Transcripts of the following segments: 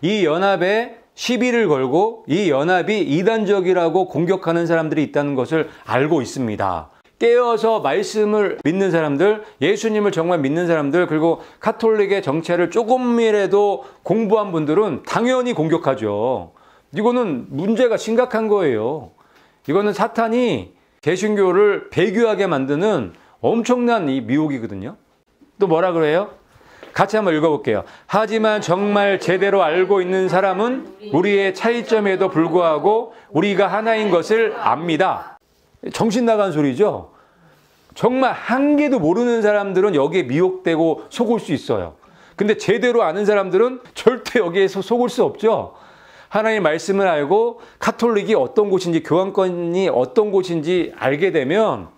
이 연합에 시비를 걸고 이 연합이 이단적이라고 공격하는 사람들이 있다는 것을 알고 있습니다. 깨어서 말씀을 믿는 사람들, 예수님을 정말 믿는 사람들, 그리고 가톨릭의 정체를 조금이라도 공부한 분들은 당연히 공격하죠. 이거는 문제가 심각한 거예요. 이거는 사탄이 개신교를 배교하게 만드는 엄청난 이 미혹이거든요. 또 뭐라 그래요? 같이 한번 읽어볼게요. 하지만 정말 제대로 알고 있는 사람은 우리의 차이점에도 불구하고 우리가 하나인 것을 압니다. 정신 나간 소리죠. 정말 한 개도 모르는 사람들은 여기에 미혹되고 속을 수 있어요. 근데 제대로 아는 사람들은 절대 여기에서 속을 수 없죠. 하나님의 말씀을 알고 가톨릭이 어떤 곳인지, 교황권이 어떤 곳인지 알게 되면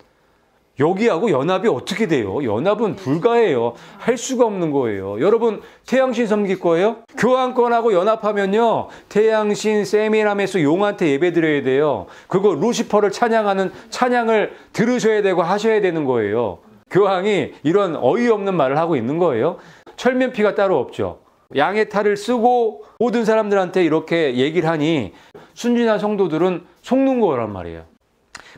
여기하고 연합이 어떻게 돼요? 연합은 불가해요. 할 수가 없는 거예요. 여러분 태양신 섬길 거예요? 교황권하고 연합하면요, 태양신 세미라메스 용한테 예배드려야 돼요. 그거 루시퍼를 찬양하는 찬양을 들으셔야 되고 하셔야 되는 거예요. 교황이 이런 어이없는 말을 하고 있는 거예요. 철면피가 따로 없죠. 양의 탈을 쓰고 모든 사람들한테 이렇게 얘기를 하니 순진한 성도들은 속는 거란 말이에요.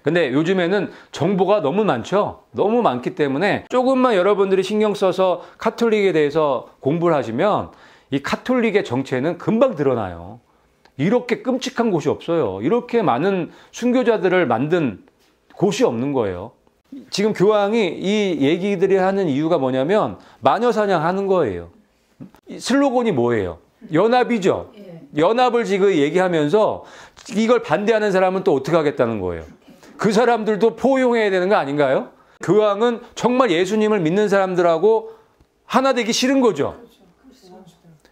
근데 요즘에는 정보가 너무 많죠. 너무 많기 때문에 조금만 여러분들이 신경 써서 가톨릭에 대해서 공부를 하시면 이 가톨릭의 정체는 금방 드러나요. 이렇게 끔찍한 곳이 없어요. 이렇게 많은 순교자들을 만든 곳이 없는 거예요. 지금 교황이 이 얘기들이 하는 이유가 뭐냐면 마녀사냥하는 거예요. 슬로건이 뭐예요? 연합이죠. 연합을 지금 얘기하면서 이걸 반대하는 사람은 또 어떻게 하겠다는 거예요? 그 사람들도 포용해야 되는 거 아닌가요? 교황은 정말 예수님을 믿는 사람들하고 하나 되기 싫은 거죠.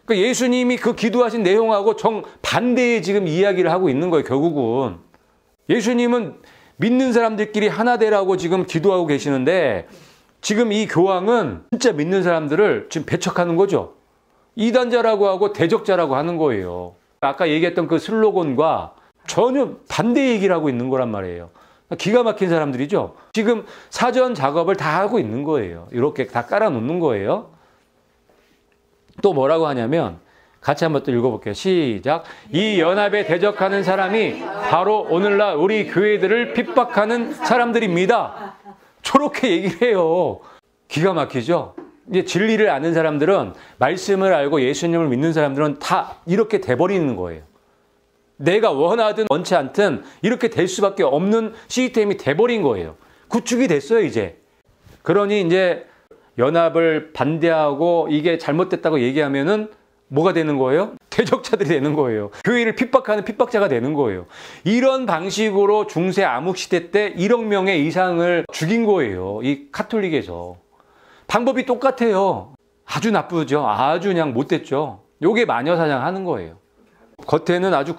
그러니까 예수님이 그 기도하신 내용하고 정반대의 지금 이야기를 하고 있는 거예요, 결국은. 예수님은 믿는 사람들끼리 하나 되라고 지금 기도하고 계시는데 지금 이 교황은 진짜 믿는 사람들을 지금 배척하는 거죠. 이단자라고 하고 대적자라고 하는 거예요. 아까 얘기했던 그 슬로건과 전혀 반대 얘기를 하고 있는 거란 말이에요. 기가 막힌 사람들이죠. 지금 사전 작업을 다 하고 있는 거예요. 이렇게 다 깔아놓는 거예요. 또 뭐라고 하냐면 같이 한번 또 읽어볼게요. 시작. 이 연합에 대적하는 사람이 바로 오늘날 우리 교회들을 핍박하는 사람들입니다. 저렇게 얘기를 해요. 기가 막히죠. 이제 진리를 아는 사람들은, 말씀을 알고 예수님을 믿는 사람들은 다 이렇게 돼버리는 거예요. 내가 원하든 원치 않든 이렇게 될 수밖에 없는 시스템이 돼버린 거예요. 구축이 됐어요, 이제. 그러니 이제 연합을 반대하고 이게 잘못됐다고 얘기하면은 뭐가 되는 거예요? 대적자들이 되는 거예요. 교회를 핍박하는 핍박자가 되는 거예요. 이런 방식으로 중세 암흑시대 때 1억 명의 이상을 죽인 거예요. 이 가톨릭에서. 방법이 똑같아요. 아주 나쁘죠. 아주 그냥 못됐죠. 요게 마녀사냥 하는 거예요. 겉에는 아주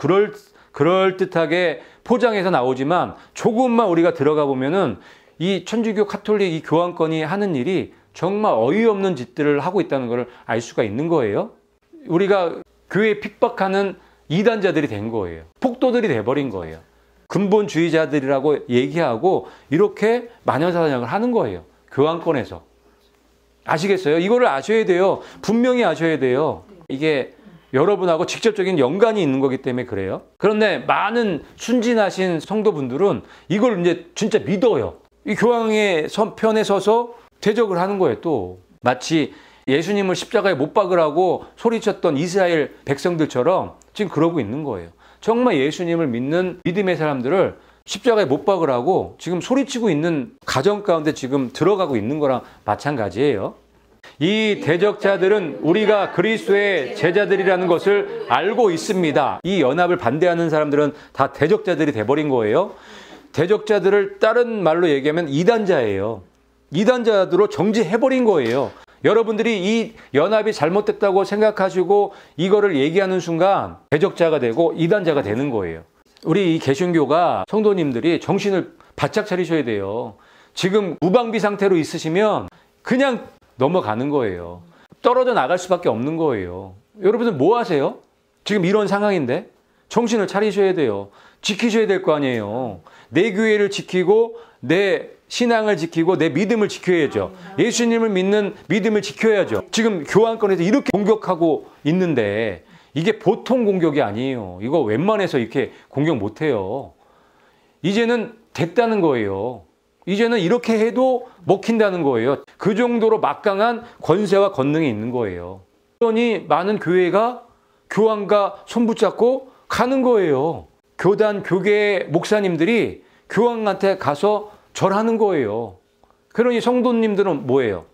그럴듯하게 포장해서 나오지만 조금만 우리가 들어가 보면은 이 천주교 가톨릭 이 교황권이 하는 일이 정말 어이없는 짓들을 하고 있다는 걸 알 수가 있는 거예요. 우리가 교회 핍박하는 이단자들이 된 거예요. 폭도들이 돼버린 거예요. 근본주의자들이라고 얘기하고 이렇게 마녀사냥을 하는 거예요. 교황권에서. 아시겠어요? 이거를 아셔야 돼요. 분명히 아셔야 돼요. 이게 여러분하고 직접적인 연관이 있는 거기 때문에 그래요. 그런데 많은 순진하신 성도분들은 이걸 이제 진짜 믿어요. 이 교황의 편에 서서 대적을 하는 거예요, 또. 마치 예수님을 십자가에 못 박으라고 소리쳤던 이스라엘 백성들처럼 지금 그러고 있는 거예요. 정말 예수님을 믿는 믿음의 사람들을 십자가에 못 박으라고 지금 소리치고 있는 가정 가운데 지금 들어가고 있는 거랑 마찬가지예요. 이 대적자들은 우리가 그리스도의 제자들이라는 것을 알고 있습니다. 이 연합을 반대하는 사람들은 다 대적자들이 돼버린 거예요. 대적자들을 다른 말로 얘기하면 이단자예요. 이단자들로 정지해버린 거예요. 여러분들이 이 연합이 잘못됐다고 생각하시고 이거를 얘기하는 순간 대적자가 되고 이단자가 되는 거예요. 우리 이 개신교가 성도님들이 정신을 바짝 차리셔야 돼요. 지금 무방비 상태로 있으시면 그냥 넘어가는 거예요. 떨어져 나갈 수밖에 없는 거예요. 여러분들 뭐 하세요? 지금 이런 상황인데 정신을 차리셔야 돼요. 지키셔야 될 거 아니에요. 내 교회를 지키고 내 신앙을 지키고 내 믿음을 지켜야죠. 예수님을 믿는 믿음을 지켜야죠. 지금 교황권에서 이렇게 공격하고 있는데 이게 보통 공격이 아니에요. 이거 웬만해서 이렇게 공격 못해요. 이제는 됐다는 거예요. 이제는 이렇게 해도 먹힌다는 거예요. 그 정도로 막강한 권세와 권능이 있는 거예요. 그러니 많은 교회가 교황과 손붙잡고 가는 거예요. 교단, 교계 목사님들이 교황한테 가서 절하는 거예요. 그러니 성도님들은 뭐예요?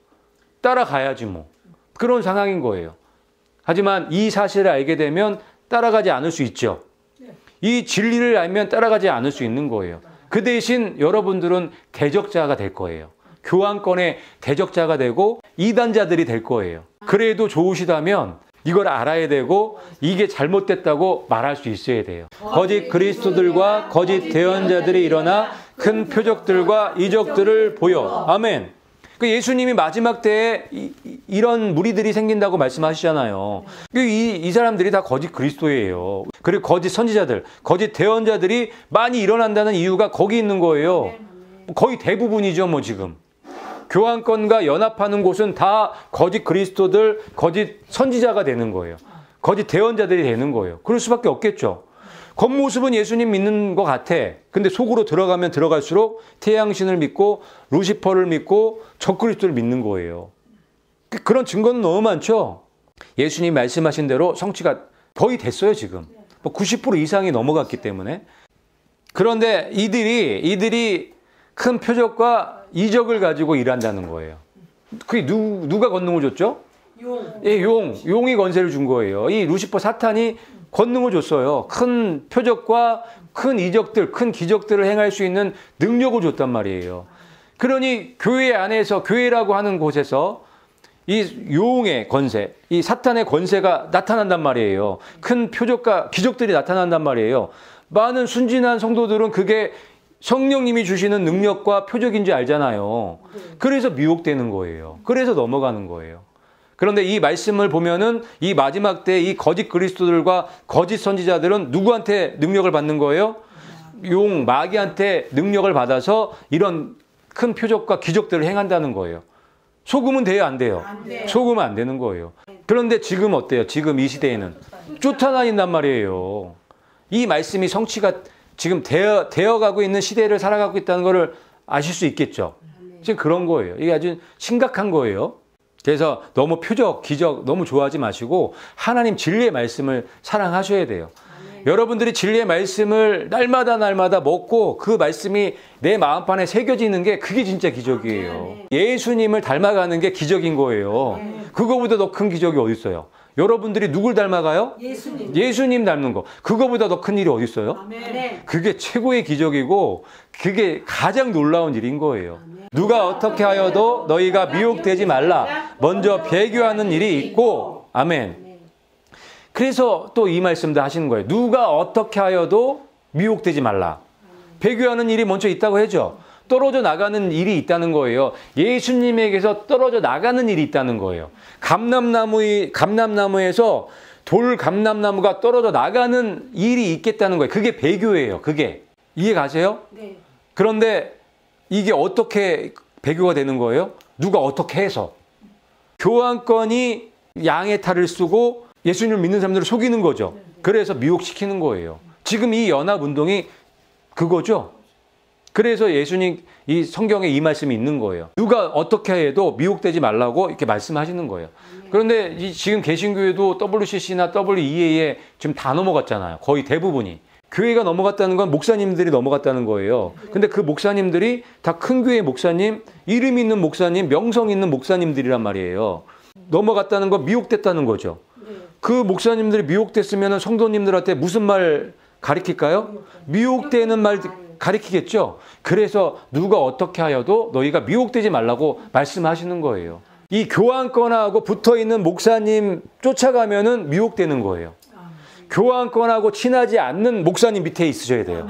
따라가야지 뭐. 그런 상황인 거예요. 하지만 이 사실을 알게 되면 따라가지 않을 수 있죠. 이 진리를 알면 따라가지 않을 수 있는 거예요. 그 대신 여러분들은 대적자가 될 거예요. 교황권의 대적자가 되고 이단자들이 될 거예요. 그래도 좋으시다면 이걸 알아야 되고 이게 잘못됐다고 말할 수 있어야 돼요. 거짓 그리스도들과 거짓 대언자들이 일어나 큰 표적들과 이적들을 보여. 아멘. 예수님이 마지막 때에 이런 무리들이 생긴다고 말씀하시잖아요. 이 사람들이 다 거짓 그리스도예요. 그리고 거짓 선지자들, 거짓 대언자들이 많이 일어난다는 이유가 거기 있는 거예요. 거의 대부분이죠, 뭐 지금. 교황권과 연합하는 곳은 다 거짓 그리스도들, 거짓 선지자가 되는 거예요. 거짓 대언자들이 되는 거예요. 그럴 수밖에 없겠죠. 겉모습은 예수님 믿는 것 같아. 근데 속으로 들어가면 들어갈수록 태양신을 믿고 루시퍼를 믿고 적그리스도를 믿는 거예요. 그런 증거는 너무 많죠. 예수님 말씀하신 대로 성취가 거의 됐어요, 지금. 90% 이상이 넘어갔기 때문에. 그런데 이들이 큰 표적과 이적을 가지고 일한다는 거예요. 그게 누가 권능을 줬죠? 용이 권세를 준 거예요. 이 루시퍼 사탄이 권능을 줬어요. 큰 표적과 큰 이적들, 큰 기적들을 행할 수 있는 능력을 줬단 말이에요. 그러니 교회 안에서, 교회라고 하는 곳에서 이 용의 권세, 이 사탄의 권세가 나타난단 말이에요. 큰 표적과 기적들이 나타난단 말이에요. 많은 순진한 성도들은 그게 성령님이 주시는 능력과 표적인 줄 알잖아요. 그래서 미혹되는 거예요. 그래서 넘어가는 거예요. 그런데 이 말씀을 보면은 이 마지막 때 이 거짓 그리스도들과 거짓 선지자들은 누구한테 능력을 받는 거예요? 마귀한테 능력을 받아서 이런 큰 표적과 기적들을 행한다는 거예요. 속으면 돼요, 안 돼요? 속으면 안 되는 거예요. 그런데 지금 어때요? 지금 이 시대에는 쫓아다닌단 말이에요. 이 말씀이 성취가 지금 되어가고 있는 시대를 살아가고 있다는 것을 아실 수 있겠죠. 지금 그런 거예요. 이게 아주 심각한 거예요. 그래서 너무 표적, 기적 너무 좋아하지 마시고 하나님 진리의 말씀을 사랑하셔야 돼요. 여러분들이 진리의 말씀을 날마다 먹고 그 말씀이 내 마음판에 새겨지는 게 그게 진짜 기적이에요. 예수님을 닮아가는 게 기적인 거예요. 그거보다 더 큰 기적이 어디 있어요? 여러분들이 누굴 닮아가요? 예수님 닮는 거. 그거보다 더 큰 일이 어디 있어요? 그게 최고의 기적이고 그게 가장 놀라운 일인 거예요. 누가 어떻게 하여도 너희가 미혹되지 말라. 먼저 배교하는 일이 있고. 아멘. 그래서 또 이 말씀도 하시는 거예요. 누가 어떻게 하여도 미혹되지 말라. 배교하는 일이 먼저 있다고 하죠. 떨어져 나가는 일이 있다는 거예요. 예수님에게서 떨어져 나가는 일이 있다는 거예요. 감람나무에서 돌 감람나무가 떨어져 나가는 일이 있겠다는 거예요. 그게 배교예요. 그게. 이해 가세요? 네. 그런데 이게 어떻게 배교가 되는 거예요? 누가 어떻게 해서. 교황권이 양의 탈을 쓰고 예수님을 믿는 사람들을 속이는 거죠. 그래서 미혹시키는 거예요. 지금 이 연합운동이 그거죠. 그래서 예수님 이 성경에 이 말씀이 있는 거예요. 누가 어떻게 해도 미혹되지 말라고 이렇게 말씀하시는 거예요. 그런데 지금 개신교회도 WCC나 WEA에 지금 다 넘어갔잖아요. 거의 대부분이. 교회가 넘어갔다는 건 목사님들이 넘어갔다는 거예요. 근데 그 목사님들이 다 큰 교회 목사님, 이름 있는 목사님, 명성 있는 목사님들이란 말이에요. 넘어갔다는 건 미혹됐다는 거죠. 그 목사님들이 미혹됐으면 성도님들한테 무슨 말 가르칠까요? 미혹되는 말 가르치겠죠. 그래서 누가 어떻게 하여도 너희가 미혹되지 말라고 말씀하시는 거예요. 이 교황권하고 붙어있는 목사님 쫓아가면은 미혹되는 거예요. 교황권하고 친하지 않는 목사님 밑에 있으셔야 돼요.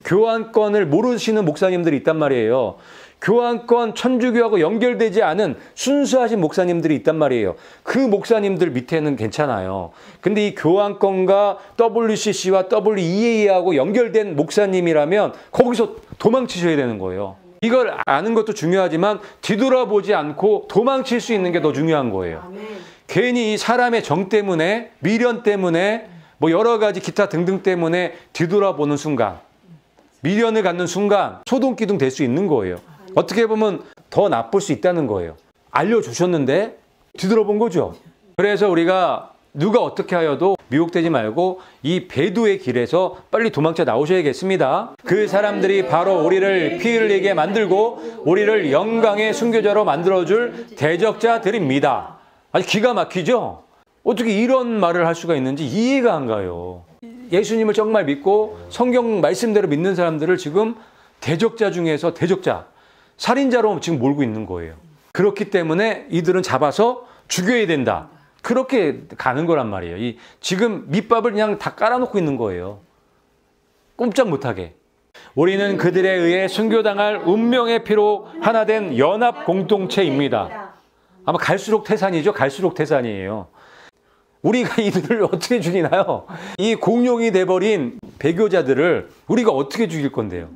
교황권을 모르시는 목사님들이 있단 말이에요. 교황권 천주교하고 연결되지 않은 순수하신 목사님들이 있단 말이에요. 그 목사님들 밑에는 괜찮아요. 근데 이 교황권과 WCC와 WEA하고 연결된 목사님이라면 거기서 도망치셔야 되는 거예요. 이걸 아는 것도 중요하지만 뒤돌아보지 않고 도망칠 수 있는 게 더 중요한 거예요. 괜히 사람의 정 때문에, 미련 때문에, 뭐 여러 가지 기타 등등 때문에 뒤돌아보는 순간, 미련을 갖는 순간 소동기둥 될 수 있는 거예요. 어떻게 보면 더 나쁠 수 있다는 거예요. 알려주셨는데 뒤돌아본 거죠. 그래서 우리가 누가 어떻게 하여도 미혹되지 말고 이 배도의 길에서 빨리 도망쳐 나오셔야겠습니다. 그 사람들이 바로 우리를 피 흘리게 만들고 우리를 영광의 순교자로 만들어줄 대적자들입니다. 아주 기가 막히죠? 어떻게 이런 말을 할 수가 있는지 이해가 안 가요. 예수님을 정말 믿고 성경 말씀대로 믿는 사람들을 지금 대적자 중에서 대적자, 살인자로 지금 몰고 있는 거예요. 그렇기 때문에 이들은 잡아서 죽여야 된다. 그렇게 가는 거란 말이에요. 지금 밑밥을 그냥 다 깔아놓고 있는 거예요. 꼼짝 못하게. 우리는 그들에 의해 순교당할 운명의 피로 하나 된 연합 공동체입니다. 아마 갈수록 태산이죠. 갈수록 태산이에요. 우리가 이들을 어떻게 죽이나요? 이 공룡이 돼버린 배교자들을 우리가 어떻게 죽일 건데요?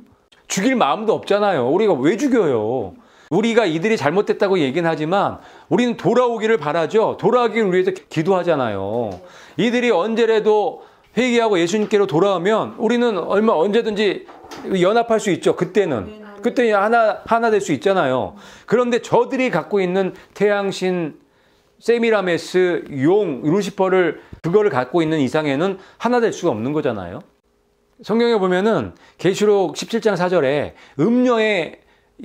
죽일 마음도 없잖아요. 우리가 왜 죽여요? 우리가 이들이 잘못됐다고 얘기는 하지만 우리는 돌아오기를 바라죠. 돌아오기를 위해서 기도하잖아요. 이들이 언제라도 회개하고 예수님께로 돌아오면 우리는 언제든지 연합할 수 있죠. 그때 하나 될 수 있잖아요. 그런데 저들이 갖고 있는 태양신, 세미라메스, 용, 루시퍼를 그거를 갖고 있는 이상에는 하나 될 수가 없는 거잖아요. 성경에 보면은 계시록 17장 4절에 음녀의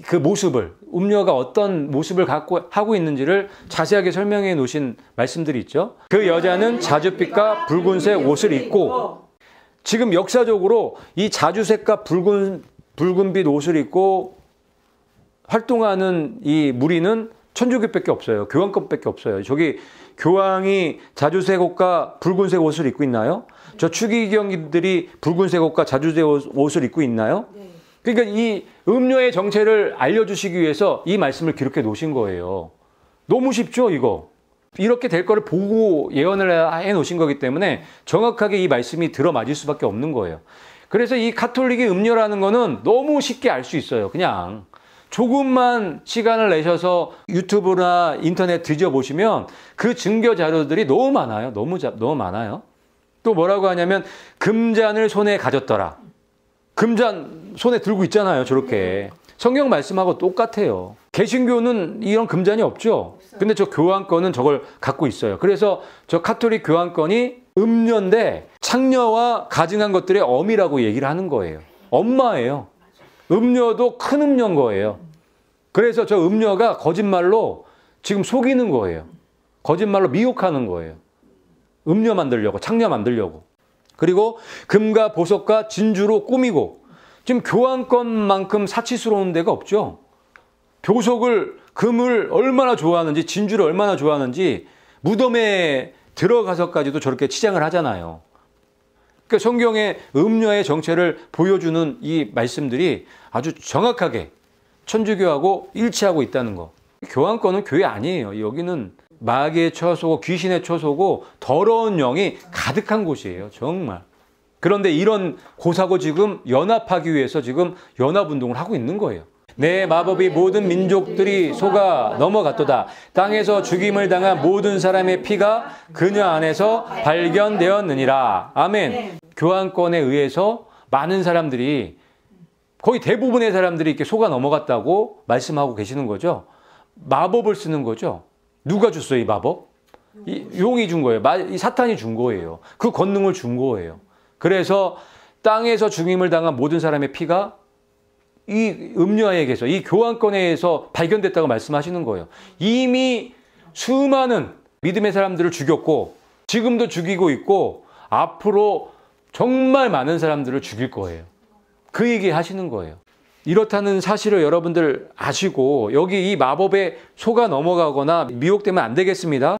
그 모습을, 음녀가 어떤 모습을 하고 있는지를 자세하게 설명해 놓으신 말씀들이 있죠. 그 여자는 자주빛과 붉은색 옷을 입고, 지금 역사적으로 이 자주색과 붉은빛 옷을 입고 활동하는 이 무리는 천주교밖에 없어요. 교황권밖에 없어요. 저기 교황이 자주색 옷과 붉은색 옷을 입고 있나요? 저 추기경들이 붉은색 옷과 자주색 옷을 입고 있나요? 그러니까 이 음료의 정체를 알려주시기 위해서 이 말씀을 기록해 놓으신 거예요. 너무 쉽죠, 이거? 이렇게 될 거를 보고 예언을 해 놓으신 거기 때문에 정확하게 이 말씀이 들어맞을 수밖에 없는 거예요. 그래서 이 가톨릭의 음료라는 거는 너무 쉽게 알 수 있어요. 그냥 조금만 시간을 내셔서 유튜브나 인터넷 뒤져보시면 그 증거 자료들이 너무 많아요. 너무 많아요. 또 뭐라고 하냐면 금잔을 손에 가졌더라. 금잔 손에 들고 있잖아요. 저렇게. 성경 말씀하고 똑같아요. 개신교는 이런 금잔이 없죠. 근데 저 교황권은 저걸 갖고 있어요. 그래서 저 가톨릭 교황권이 음녀인데 창녀와 가증한 것들의 어미라고 얘기를 하는 거예요. 엄마예요. 음녀도 큰 음녀인 거예요. 그래서 저 음녀가 거짓말로 지금 속이는 거예요. 거짓말로 미혹하는 거예요. 음녀 만들려고, 창녀 만들려고. 그리고 금과 보석과 진주로 꾸미고, 지금 교황권만큼 사치스러운 데가 없죠. 보석을, 금을 얼마나 좋아하는지, 진주를 얼마나 좋아하는지 무덤에 들어가서까지도 저렇게 치장을 하잖아요. 그러니까 성경의 음녀의 정체를 보여주는 이 말씀들이 아주 정확하게 천주교하고 일치하고 있다는 거. 교황권은 교회 아니에요. 여기는 마귀의 처소고 귀신의 처소고 더러운 영이 가득한 곳이에요. 정말. 그런데 이런 곳하고 지금 연합하기 위해서 지금 연합운동을 하고 있는 거예요. 내 마법이 모든 민족들이 속아 넘어갔도다. 땅에서 죽임을 당한 모든 사람의 피가 그녀 안에서 발견되었느니라. 아멘. 교황권에 의해서 많은 사람들이, 거의 대부분의 사람들이 이렇게 속아 넘어갔다고 말씀하고 계시는 거죠. 마법을 쓰는 거죠. 누가 줬어요, 이 마법? 용이 준 거예요. 이 사탄이 준 거예요. 그 권능을 준 거예요. 그래서 땅에서 죽임을 당한 모든 사람의 피가 이 음녀에게서, 이 교황권에 의해서 발견됐다고 말씀하시는 거예요. 이미 수많은 믿음의 사람들을 죽였고, 지금도 죽이고 있고, 앞으로 정말 많은 사람들을 죽일 거예요. 그 얘기 하시는 거예요. 이렇다는 사실을 여러분들 아시고 여기 이 마법에 속아 넘어가거나 미혹되면 안 되겠습니다.